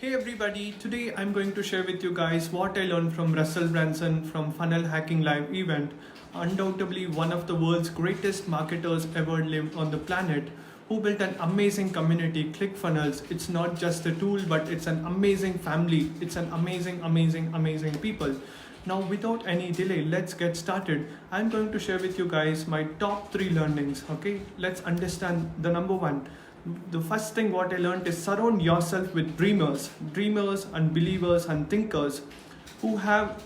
Hey everybody, today I'm going to share with you guys what I learned from Russell Brunson from Funnel Hacking Live event. Undoubtedly one of the world's greatest marketers ever lived on the planet, who built an amazing community, ClickFunnels. It's not just a tool, but it's an amazing family. It's an amazing people. Now without any delay, let's get started. I'm going to share with you guys my top 3 learnings. Okay, let's understand the number one. The first thing what I learned is surround yourself with dreamers and believers and thinkers who have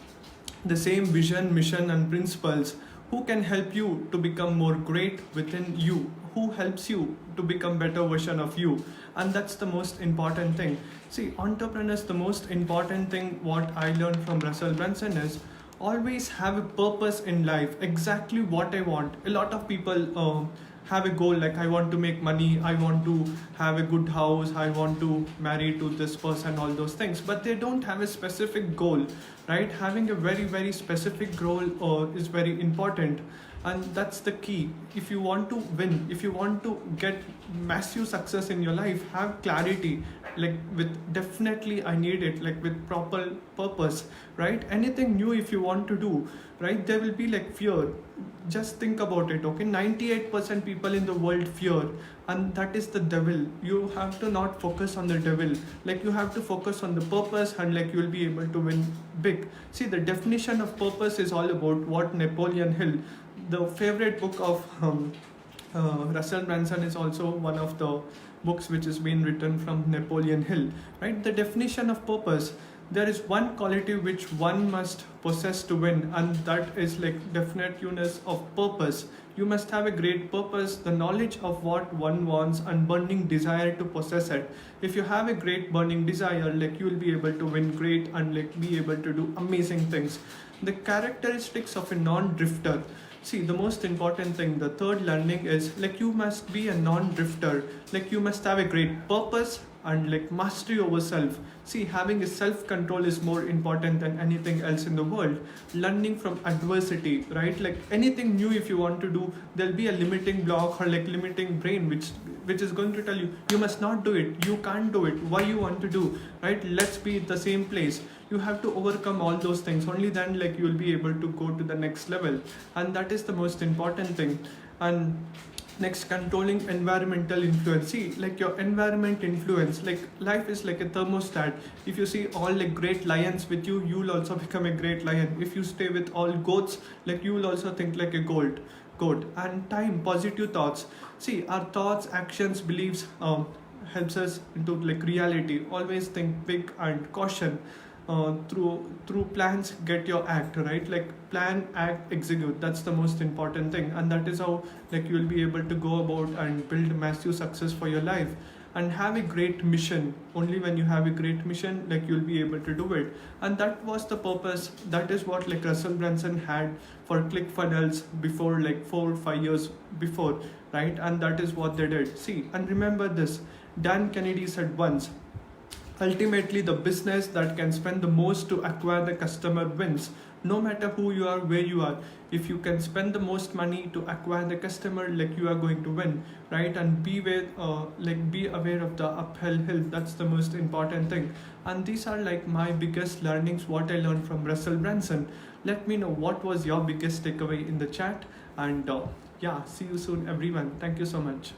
the same vision, mission and principles, who can help you to become more great within you, who helps you to become better version of you. And that's the most important thing. See, entrepreneurs, the most important thing what I learned from Russell Brunson is always have a purpose in life, exactly what I want. A lot of people have a goal like I want to make money, I want to have a good house, I want to marry to this person, all those things, but they don't have a specific goal, right? Having a very specific goal is very important, and that's the key. If you want to win, if you want to get massive success in your life, have clarity, like with definitely I need it, like with proper purpose, right? Anything new if you want to do, right, there will be like fear. Just think about it, okay? 98% people in the world fear, and that is the devil. You have to not focus on the devil, like you have to focus on the purpose, and like you will be able to win big. See, the definition of purpose is all about what Napoleon Hill, the favorite book of Russell Brunson, is also one of the books which has been written from Napoleon Hill, right? The definition of purpose, there is one quality which one must possess to win, and that is like definiteness of purpose. You must have a great purpose, the knowledge of what one wants and burning desire to possess it. If you have a great burning desire, like you will be able to win great and like be able to do amazing things. The characteristics of a non-drifter. See, the most important thing, the third learning is like you must be a non-drifter. Like you must have a great purpose and like mastery over self. See, having a self-control is more important than anything else in the world. Learning from adversity, right? Like anything new if you want to do, there'll be a limiting block or like limiting brain which is going to tell you, you must not do it, you can't do it, why you want to do, right? Let's be at the same place. You have to overcome all those things, only then like you will be able to go to the next level, and that is the most important thing. And next, controlling environmental influence. See, like your environment influence, like life is like a thermostat. If you see all like great lions with you, you will also become a great lion. If you stay with all goats, like you will also think like a goat. And time, positive thoughts. See, our thoughts, actions, beliefs helps us into like reality. Always think big and caution. Through plans get your act, right? Like plan, act, execute, that's the most important thing, and that is how like you will be able to go about and build massive success for your life. And have a great mission. Only when you have a great mission, like you'll be able to do it. And that was the purpose. That is what like Russell Brunson had for ClickFunnels before, like 4 or 5 years before, right? And that is what they did. See, and remember this, Dan Kennedy said once, ultimately, the business that can spend the most to acquire the customer wins. No matter who you are, where you are, if you can spend the most money to acquire the customer, like you are going to win, right? And be aware of the uphill hill. That's the most important thing. And these are like my biggest learnings, what I learned from Russell Brunson. Let me know what was your biggest takeaway in the chat, and yeah, see you soon, everyone. Thank you so much.